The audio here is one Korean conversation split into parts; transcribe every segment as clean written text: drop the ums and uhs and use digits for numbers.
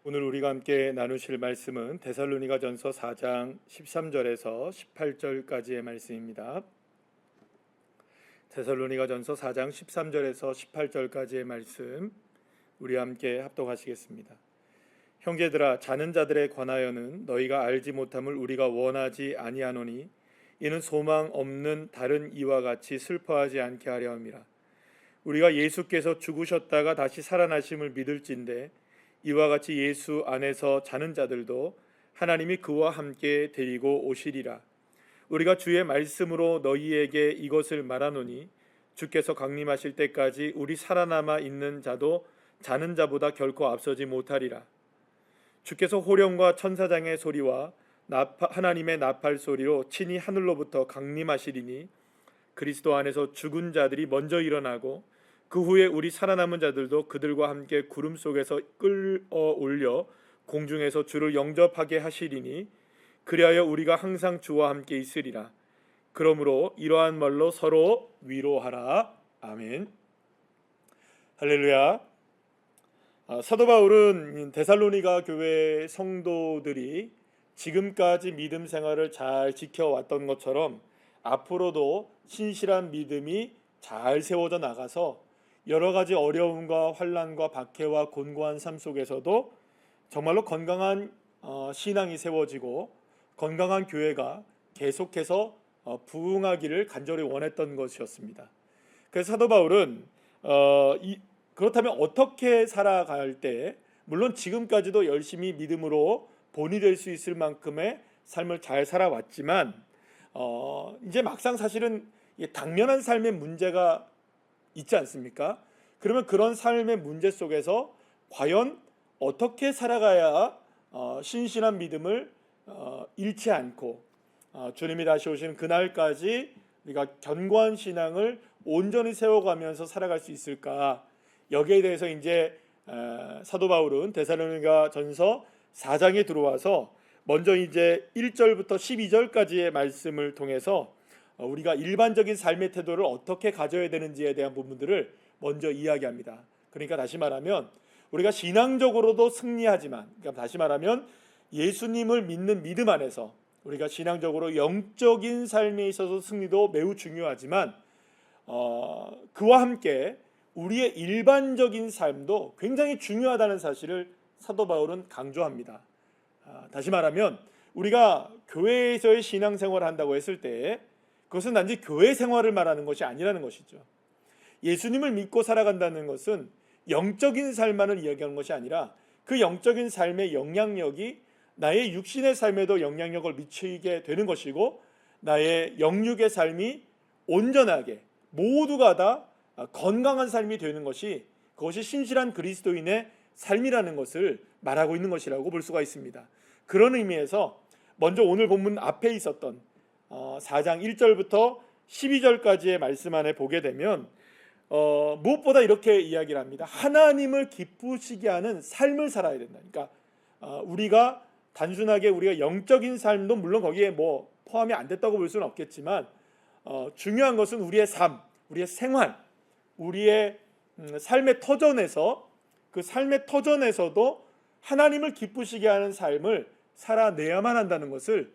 오늘 우리가 함께 나누실 말씀은 데살로니가전서 4장 13절에서 18절까지의 말씀입니다. 데살로니가전서 4장 13절에서 18절까지의 말씀 우리 함께 합독하시겠습니다. 형제들아, 자는 자들에 관하여는 너희가 알지 못함을 우리가 원하지 아니하노니 이는 소망 없는 다른 이와 같이 슬퍼하지 않게 하려 함이라. 우리가 예수께서 죽으셨다가 다시 살아나심을 믿을진대 이와 같이 예수 안에서 자는 자들도 하나님이 그와 함께 데리고 오시리라. 우리가 주의 말씀으로 너희에게 이것을 말하노니 주께서 강림하실 때까지 우리 살아남아 있는 자도 자는 자보다 결코 앞서지 못하리라. 주께서 호령과 천사장의 소리와 하나님의 나팔 소리로 친히 하늘로부터 강림하시리니 그리스도 안에서 죽은 자들이 먼저 일어나고 그 후에 우리 살아남은 자들도 그들과 함께 구름 속에서 끌어올려 공중에서 주를 영접하게 하시리니 그리하여 우리가 항상 주와 함께 있으리라. 그러므로 이러한 말로 서로 위로하라. 아멘. 할렐루야. 사도 바울은 데살로니가 교회 성도들이 지금까지 믿음 생활을 잘 지켜왔던 것처럼 앞으로도 신실한 믿음이 잘 세워져 나가서 여러 가지 어려움과 환난과 박해와 곤고한 삶 속에서도 정말로 건강한 신앙이 세워지고 건강한 교회가 계속해서 부흥하기를 간절히 원했던 것이었습니다. 그래서 사도 바울은 그렇다면 어떻게 살아갈 때, 물론 지금까지도 열심히 믿음으로 본이 될 수 있을 만큼의 삶을 잘 살아왔지만 이제 막상 사실은 당면한 삶의 문제가 있지 않습니까? 그러면 그런 삶의 문제 속에서 과연 어떻게 살아가야 신실한 믿음을 잃지 않고 주님이 다시 오시는 그날까지 우리가 견고한 신앙을 온전히 세워가면서 살아갈 수 있을까? 여기에 대해서 이제 사도 바울은 데살로니가 전서 4장에 들어와서 먼저 이제 1절부터 12절까지의 말씀을 통해서 우리가 일반적인 삶의 태도를 어떻게 가져야 되는지에 대한 부분들을 먼저 이야기합니다. 그러니까 다시 말하면 우리가 신앙적으로도 승리하지만, 그러니까 다시 말하면 예수님을 믿는 믿음 안에서 우리가 신앙적으로 영적인 삶에 있어서 승리도 매우 중요하지만 그와 함께 우리의 일반적인 삶도 굉장히 중요하다는 사실을 사도 바울은 강조합니다. 다시 말하면 우리가 교회에서의 신앙생활을 한다고 했을 때 그것은 단지 교회 생활을 말하는 것이 아니라는 것이죠. 예수님을 믿고 살아간다는 것은 영적인 삶만을 이야기하는 것이 아니라 그 영적인 삶의 영향력이 나의 육신의 삶에도 영향력을 미치게 되는 것이고 나의 영육의 삶이 온전하게 모두가 다 건강한 삶이 되는 것이 그것이 신실한 그리스도인의 삶이라는 것을 말하고 있는 것이라고 볼 수가 있습니다. 그런 의미에서 먼저 오늘 본문 앞에 있었던 4장 1절부터 12절까지의 말씀 안에 보게 되면 무엇보다 이렇게 이야기를 합니다. 하나님을 기쁘시게 하는 삶을 살아야 된다. 그러니까 우리가 단순하게 우리가 영적인 삶도 물론 거기에 뭐 포함이 안 됐다고 볼 수는 없겠지만 중요한 것은 우리의 삶, 우리의 생활, 우리의 삶의 터전에서 그 삶의 터전에서도 하나님을 기쁘시게 하는 삶을 살아내야만 한다는 것을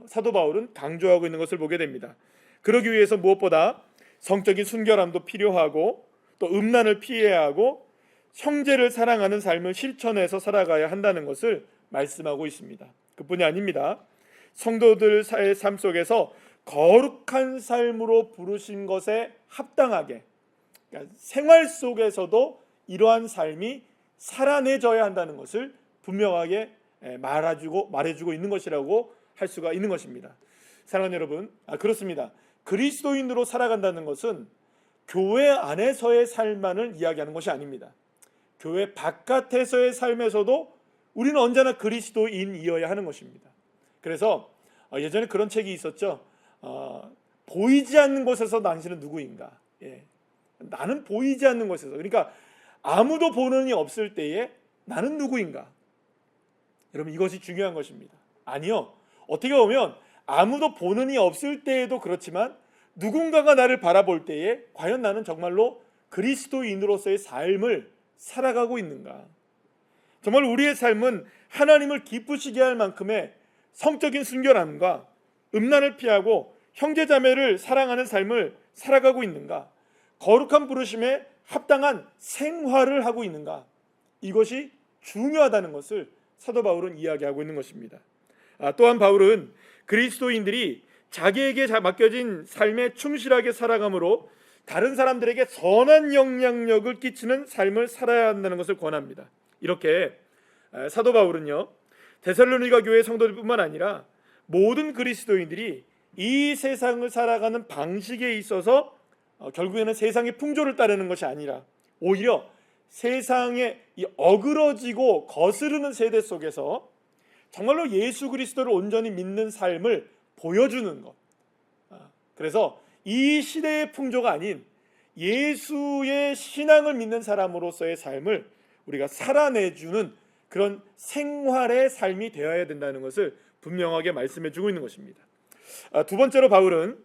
사도 바울은 강조하고 있는 것을 보게 됩니다. 그러기 위해서 무엇보다 성적인 순결함도 필요하고 또 음란을 피해야 하고 형제를 사랑하는 삶을 실천해서 살아가야 한다는 것을 말씀하고 있습니다. 그뿐이 아닙니다. 성도들 사의 삶 속에서 거룩한 삶으로 부르신 것에 합당하게, 그러니까 생활 속에서도 이러한 삶이 살아내져야 한다는 것을 분명하게 말해주고 있는 것이라고 할 수가 있는 것입니다. 사랑하는 여러분, 그렇습니다. 그리스도인으로 살아간다는 것은 교회 안에서의 삶만을 이야기하는 것이 아닙니다. 교회 바깥에서의 삶에서도 우리는 언제나 그리스도인이어야 하는 것입니다. 그래서 예전에 그런 책이 있었죠. 보이지 않는 곳에서 당신은 누구인가? 나는 보이지 않는 곳에서, 그러니까 아무도 보는 이 없을 때에 나는 누구인가? 여러분, 이것이 중요한 것입니다. 아니요, 어떻게 보면 아무도 보는 이 없을 때에도 그렇지만 누군가가 나를 바라볼 때에 과연 나는 정말로 그리스도인으로서의 삶을 살아가고 있는가? 정말 우리의 삶은 하나님을 기쁘시게 할 만큼의 성적인 순결함과 음란을 피하고 형제자매를 사랑하는 삶을 살아가고 있는가? 거룩한 부르심에 합당한 생활을 하고 있는가? 이것이 중요하다는 것을 사도 바울은 이야기하고 있는 것입니다. 또한 바울은 그리스도인들이 자기에게 맡겨진 삶에 충실하게 살아감으로 다른 사람들에게 선한 영향력을 끼치는 삶을 살아야 한다는 것을 권합니다. 이렇게 사도 바울은요, 데살로니가 교회 성도들뿐만 아니라 모든 그리스도인들이 이 세상을 살아가는 방식에 있어서 결국에는 세상의 풍조를 따르는 것이 아니라 오히려 세상에 이 어그러지고 거스르는 세대 속에서 정말로 예수 그리스도를 온전히 믿는 삶을 보여주는 것. 그래서 이 시대의 풍조가 아닌 예수의 신앙을 믿는 사람으로서의 삶을 우리가 살아내주는 그런 생활의 삶이 되어야 된다는 것을 분명하게 말씀해 주고 있는 것입니다. 두 번째로 바울은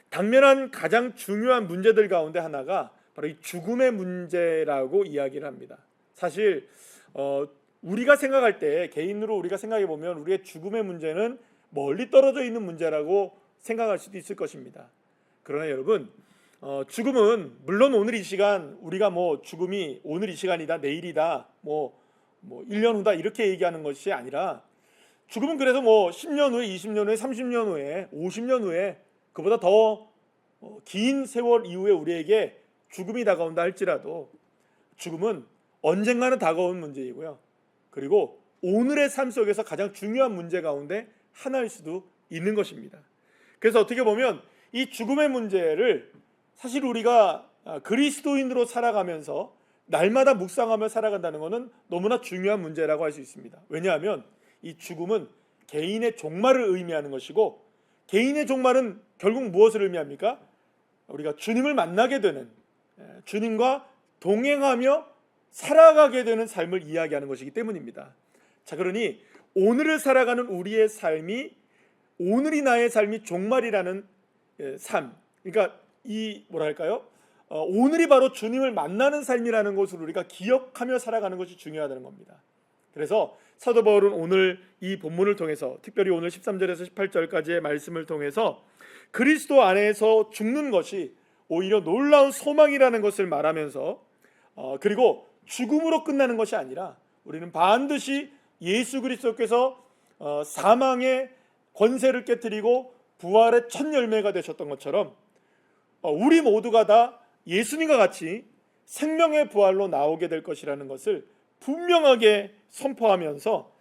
당면한 가장 중요한 문제들 가운데 하나가 바로 이 죽음의 문제라고 이야기를 합니다. 사실 우리가 생각할 때, 개인으로 우리가 생각해 보면 우리의 죽음의 문제는 멀리 떨어져 있는 문제라고 생각할 수도 있을 것입니다. 그러나 여러분, 죽음은 물론 오늘 이 시간 우리가 죽음이 오늘 이 시간이다, 내일이다, 1년 후다 이렇게 얘기하는 것이 아니라 죽음은 그래서 10년 후에, 20년 후에, 30년 후에, 50년 후에 그보다 더 긴 세월 이후에 우리에게 죽음이 다가온다 할지라도 죽음은 언젠가는 다가온 문제이고요. 그리고 오늘의 삶 속에서 가장 중요한 문제 가운데 하나일 수도 있는 것입니다. 그래서 어떻게 보면 이 죽음의 문제를 사실 우리가 그리스도인으로 살아가면서 날마다 묵상하며 살아간다는 것은 너무나 중요한 문제라고 할 수 있습니다. 왜냐하면 이 죽음은 개인의 종말을 의미하는 것이고, 개인의 종말은 결국 무엇을 의미합니까? 우리가 주님을 만나게 되는, 주님과 동행하며 살아가게 되는 삶을 이야기하는 것이기 때문입니다. 자, 그러니 오늘을 살아가는 우리의 삶이, 오늘이 나의 삶이 종말이라는 삶, 그러니까 오늘이 바로 주님을 만나는 삶이라는 것을 우리가 기억하며 살아가는 것이 중요하다는 겁니다. 그래서 사도 바울은 오늘 이 본문을 통해서, 특별히 오늘 13절에서 18절까지의 말씀을 통해서 그리스도 안에서 죽는 것이 오히려 놀라운 소망이라는 것을 말하면서, 그리고 죽음으로 끝나는 것이 아니라 우리는 반드시 예수 그리스도께서 사망의 권세를 깨뜨리고 부활의 첫 열매가 되셨던 것처럼 우리 모두가 다 예수님과 같이 생명의 부활로 나오게 될 것이라는 것을 분명하게 선포하면서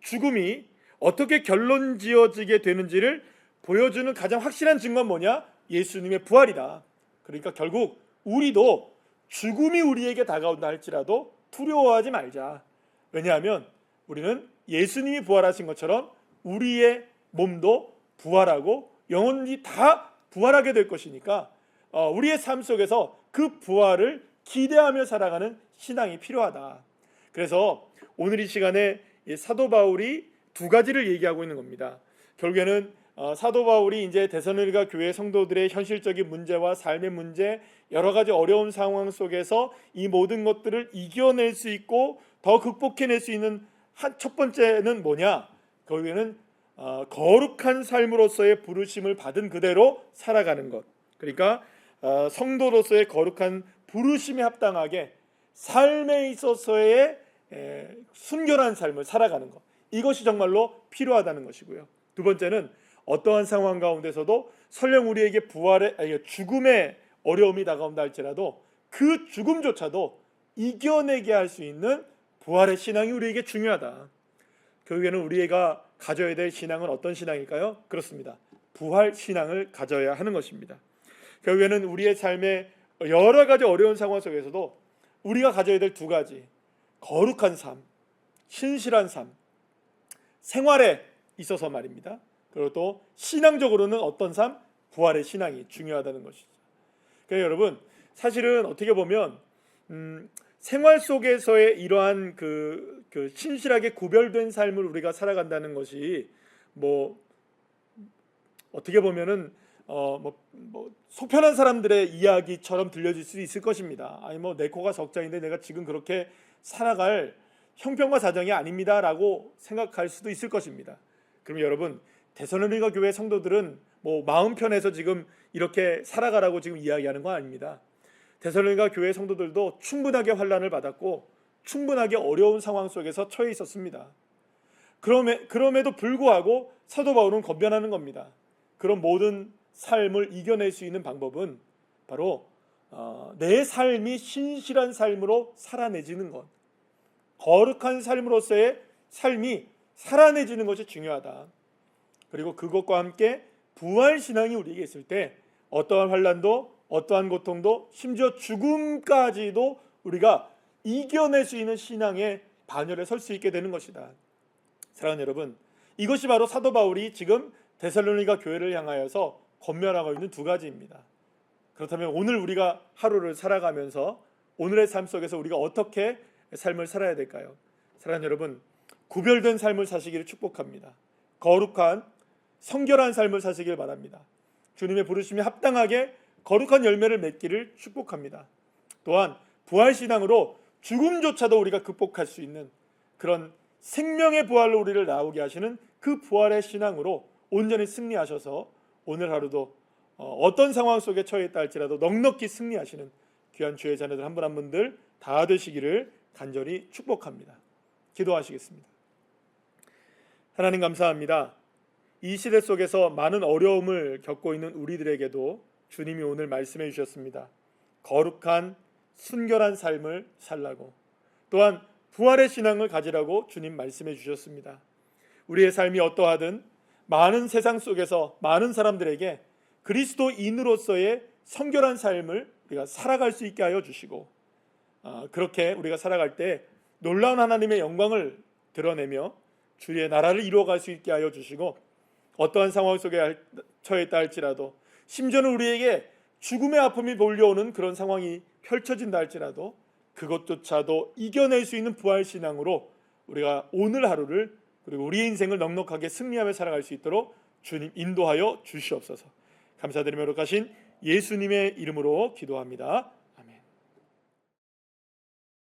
죽음이 어떻게 결론 지어지게 되는지를 보여주는 가장 확실한 증거는 뭐냐? 예수님의 부활이다. 그러니까 결국 우리도 죽음이 우리에게 다가온다 할지라도 두려워하지 말자. 왜냐하면 우리는 예수님이 부활하신 것처럼 우리의 몸도 부활하고 영혼이 다 부활하게 될 것이니까 우리의 삶 속에서 그 부활을 기대하며 살아가는 신앙이 필요하다. 그래서 오늘 이 시간에 사도 바울이 두 가지를 얘기하고 있는 겁니다. 결국에는 사도 바울이 이제 데살로니가 교회 성도들의 현실적인 문제와 삶의 문제, 여러 가지 어려운 상황 속에서 이 모든 것들을 이겨낼 수 있고 더 극복해낼 수 있는 첫 번째는 뭐냐? 결국에는 거룩한 삶으로서의 부르심을 받은 그대로 살아가는 것. 그러니까 성도로서의 거룩한 부르심에 합당하게 삶에 있어서의 순결한 삶을 살아가는 것. 이것이 정말로 필요하다는 것이고요. 두 번째는 어떠한 상황 가운데서도 설령 우리에게 죽음의 어려움이 다가온다 할지라도 그 죽음조차도 이겨내게 할 수 있는 부활의 신앙이 우리에게 중요하다. 결국에는 우리가 가져야 될 신앙은 어떤 신앙일까요? 그렇습니다. 부활 신앙을 가져야 하는 것입니다. 결국에는 우리의 삶의 여러 가지 어려운 상황 속에서도 우리가 가져야 될 두 가지, 거룩한 삶, 신실한 삶, 생활에 있어서 말입니다. 그리고 또 신앙적으로는 어떤 삶? 부활의 신앙이 중요하다는 것이죠. 그러니까 여러분, 사실은 어떻게 보면 생활 속에서의 이러한 그 신실하게 구별된 삶을 우리가 살아간다는 것이 어떻게 보면은 속편한 사람들의 이야기처럼 들려질 수 있을 것입니다. 아니 내 코가 석자인데 내가 지금 그렇게 살아갈 형편과 사정이 아닙니다라고 생각할 수도 있을 것입니다. 그럼 여러분, 데살로니가 교회 성도들은 뭐 마음 편해서 지금 이렇게 살아가라고 지금 이야기하는 거 아닙니다. 데살로니가 교회 성도들도 충분하게 환난을 받았고 충분하게 어려운 상황 속에서 처해 있었습니다. 그럼에도 불구하고 사도 바울은 권면하는 겁니다. 그런 모든 삶을 이겨낼 수 있는 방법은 바로 내 삶이 신실한 삶으로 살아내지는 것, 거룩한 삶으로서의 삶이 살아내지는 것이 중요하다. 그리고 그것과 함께 부활신앙이 우리에게 있을 때 어떠한 환난도 어떠한 고통도 심지어 죽음까지도 우리가 이겨낼 수 있는 신앙의 반열에 설 수 있게 되는 것이다. 사랑하는 여러분, 이것이 바로 사도 바울이 지금 데살로니가 교회를 향하여서 권면하고 있는 두 가지입니다. 그렇다면 오늘 우리가 하루를 살아가면서 오늘의 삶 속에서 우리가 어떻게 삶을 살아야 될까요? 사랑하는 여러분, 구별된 삶을 사시기를 축복합니다. 거룩한 성결한 삶을 사시길 바랍니다. 주님의 부르심에 합당하게 거룩한 열매를 맺기를 축복합니다. 또한 부활신앙으로 죽음조차도 우리가 극복할 수 있는 그런 생명의 부활로 우리를 나오게 하시는 그 부활의 신앙으로 온전히 승리하셔서 오늘 하루도 어떤 상황 속에 처해 있다 할지라도 넉넉히 승리하시는 귀한 주의 자녀들 한 분 한 분들 다 되시기를 간절히 축복합니다. 기도하시겠습니다. 하나님 감사합니다. 이 시대 속에서 많은 어려움을 겪고 있는 우리들에게도 주님이 오늘 말씀해 주셨습니다. 거룩한 순결한 삶을 살라고, 또한 부활의 신앙을 가지라고 주님 말씀해 주셨습니다. 우리의 삶이 어떠하든 많은 세상 속에서 많은 사람들에게 그리스도인으로서의 성결한 삶을 우리가 살아갈 수 있게 하여 주시고, 그렇게 우리가 살아갈 때 놀라운 하나님의 영광을 드러내며 주의 나라를 이루어갈 수 있게 하여 주시고, 어떠한 상황 속에 처해 있다 할지라도 심지어는 우리에게 죽음의 아픔이 몰려오는 그런 상황이 펼쳐진다 할지라도 그것조차도 이겨낼 수 있는 부활신앙으로 우리가 오늘 하루를 그리고 우리의 인생을 넉넉하게 승리하며 살아갈 수 있도록 주님 인도하여 주시옵소서. 감사드리며 거룩하신 예수님의 이름으로 기도합니다.